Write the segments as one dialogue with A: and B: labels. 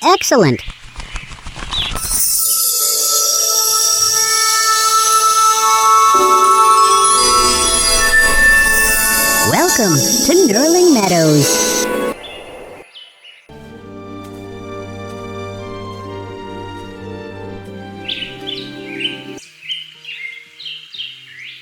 A: Excellent. Welcome to Nurling Meadows.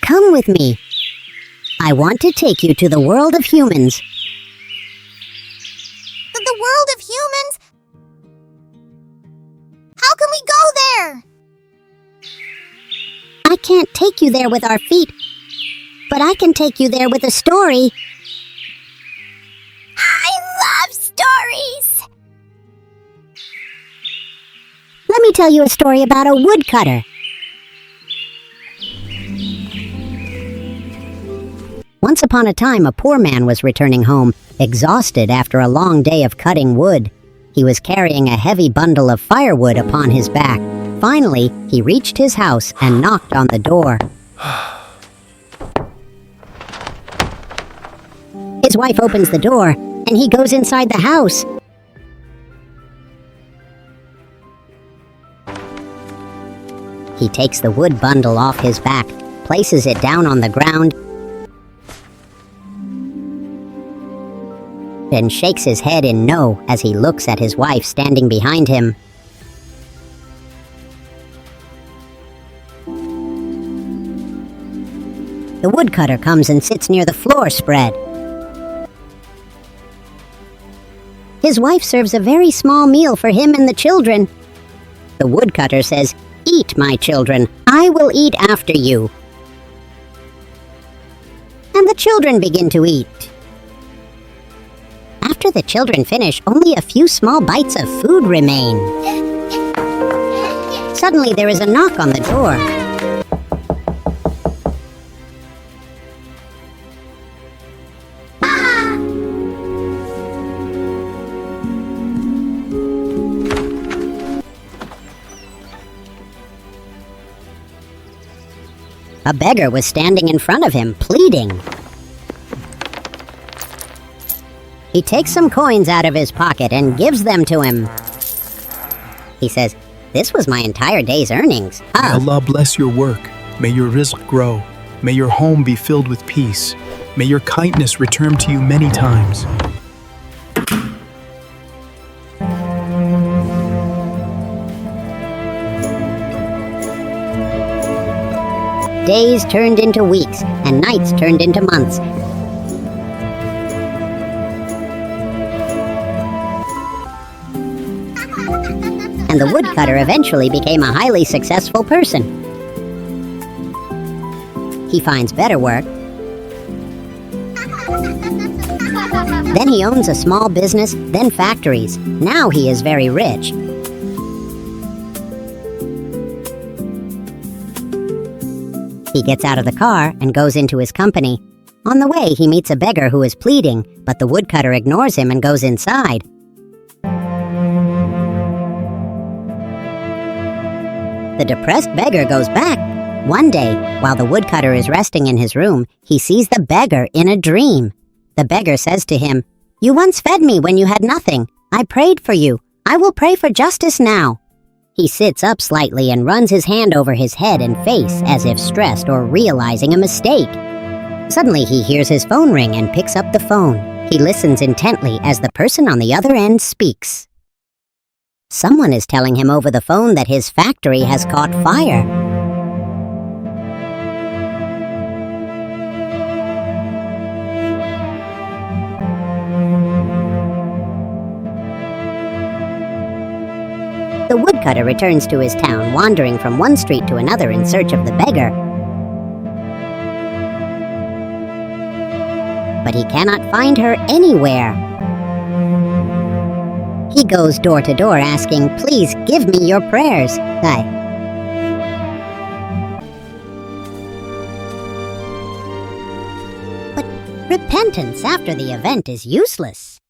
A: Come with me. I want to take you to the world of humans.
B: The world of humans? How can we go there?
A: I can't take you there with our feet, but I can take you there with a story.
B: I love stories!
A: Let me tell you a story about a woodcutter. Once upon a time, a poor man was returning home, exhausted after a long day of cutting wood. He was carrying a heavy bundle of firewood upon his back. Finally, he reached his house and knocked on the door. His wife opens the door, and he goes inside the house. He takes the wood bundle off his back, places it down on the ground, and shakes his head in no as he looks at his wife standing behind him. The woodcutter comes and sits near the floor spread. His wife serves a very small meal for him and the children. The woodcutter says, "Eat, my children. I will eat after you." And the children begin to eat. After the children finish, only a few small bites of food remain. Suddenly, there is a knock on the door. A beggar was standing in front of him, pleading. He takes some coins out of his pocket and gives them to him. He says, "This was my entire day's earnings."
C: May Allah bless your work. May your rizq grow. May your home be filled with peace. May your kindness return to you many times.
A: Days turned into weeks, and nights turned into months. And the woodcutter eventually became a highly successful person. He finds better work. Then he owns a small business, then factories. Now he is very rich. He gets out of the car and goes into his company. On the way, he meets a beggar who is pleading, but the woodcutter ignores him and goes inside. The depressed beggar goes back. One day, while the woodcutter is resting in his room, he sees the beggar in a dream. The beggar says to him, "You once fed me when you had nothing. I prayed for you. I will pray for justice now." He sits up slightly and runs his hand over his head and face as if stressed or realizing a mistake. Suddenly, he hears his phone ring and picks up the phone. He listens intently as the person on the other end speaks. Someone is telling him over the phone that his factory has caught fire. The woodcutter returns to his town, wandering from one street to another in search of the beggar. But he cannot find her anywhere. He goes door to door asking, "Please give me your prayers." But repentance after the event is useless.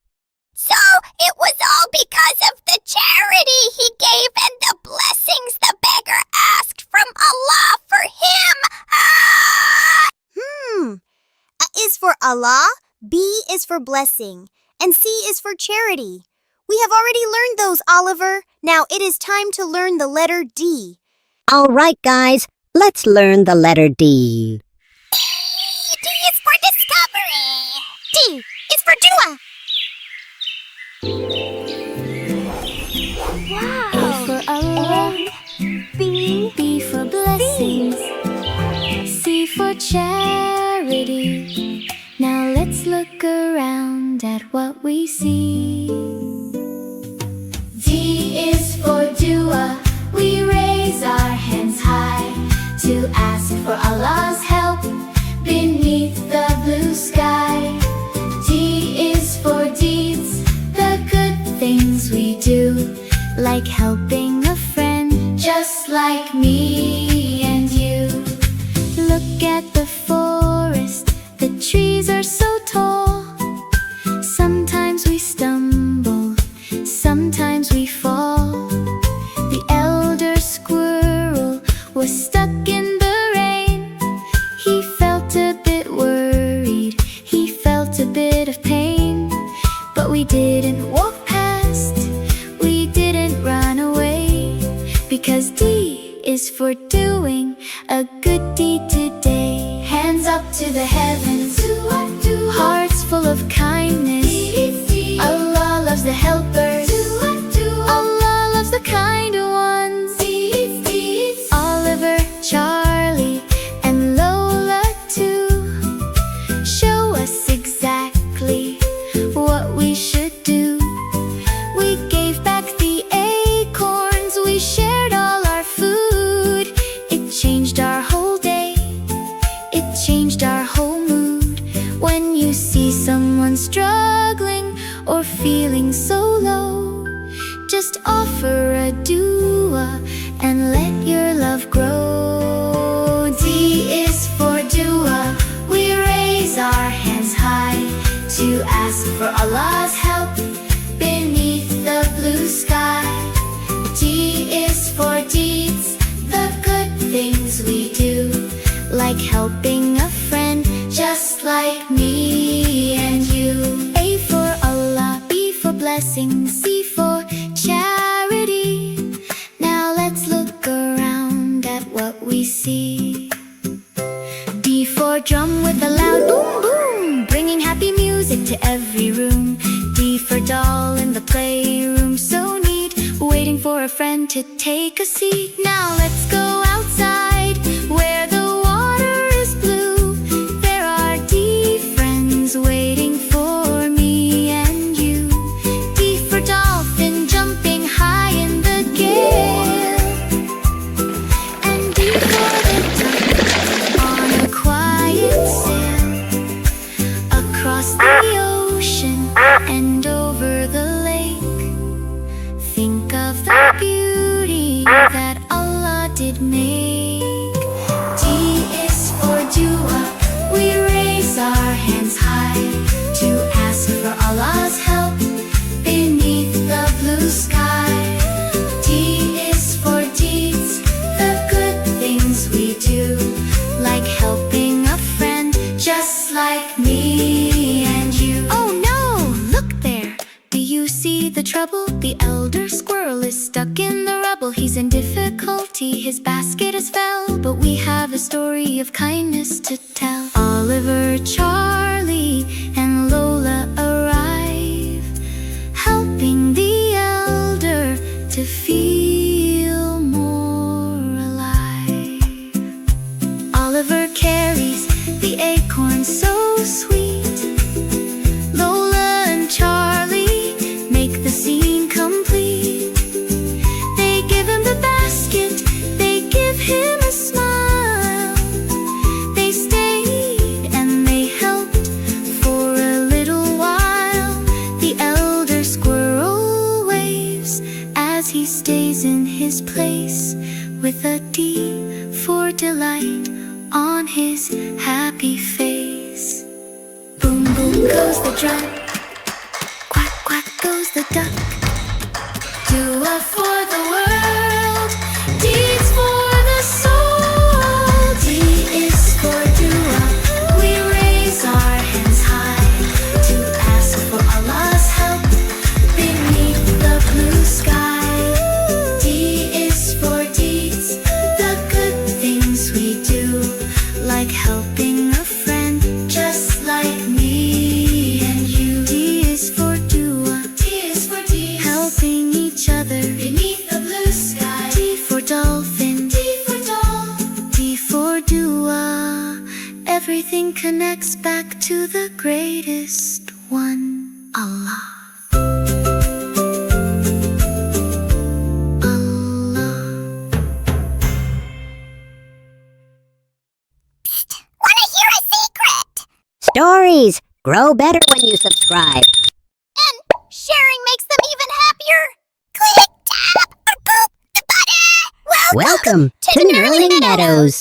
B: So it was all because of the charity he gave and the blessings the beggar asked from Allah for him. A is for Allah, B is for blessing, and C is for charity.
D: We have already learned those, Oliver. Now it is time to learn the letter D.
A: All right, guys, let's learn the letter D.
B: D is for discovery. D is for Dua. Wow.
E: A for Allah, B for blessings, C for charity. Now let's look around at what we see. D is for dua. We raise our hands high to ask for Allah's help beneath the blue sky. D is for deeds, the good things we do, like helping a friend just like me and you. Look at the forest, the trees are so tall. Sometimes we stumble, sometimes we fall. The elder squirrel was stuck in the rain. He felt a bit worried, he felt a bit of pain. But we didn't walk past, we didn't run away, because D is for doing a good deed today. Hands up to the heavens, hearts full of kindness. Allah loves the helpers, Allah loves the kind ones. Oliver, Charlie, and Lola too show us exactly what we should do. We gave back the acorns, we shared all our food. It changed our whole day, it changed our whole mood. When you see someone struggling or feeling so low, just offer a dua and let your love grow. D is for dua. We raise our hands high to ask for Allah's help beneath the blue sky. D is for deeds, the good things we do, like helping a friend just like me and you. A for Allah, B for blessings, C for charity. Now let's look around at what we see. D for drum with a loud boom boom, bringing happy music to every room. D for doll in the playroom, so neat, waiting for a friend to take a seat. Now let's go outside where the water is blue. There are D friends waiting for me and you. D for dolphin jumping high in the gale, and D for the duck on a quiet sail across the ocean and over the lake. Think of the beauty that Allah did make. D is for dua. We raise our hands high to ask for Allah's help beneath the blue sky. D is for deeds, the good things we do, like helping a friend just like me and you. Oh no! Look there! Do you see the trouble? The elder squirrel is stuck in the rubble. He's in difficulty, his basket has fell, but we have a story of kindness to tell. Oliver, Charlie, and Lola arrive, helping the elder to feel more alive. Oliver carries the acorn so sweet. Lola and Charlie make the scene complete. They give him the basket, they give him a smile. They stayed and they helped for a little while. The elder squirrel waves as he stays in his place, with a D for delight on his happy face. Boom boom goes the drum, quack quack goes the duck. Dua for the world, deeds for the soul. D is for dua. We raise our hands high to ask for Allah's help beneath
A: Grow better when you subscribe.
B: And sharing makes them even happier. Click, tap, or boop the button.
A: Welcome to Nurling Meadows.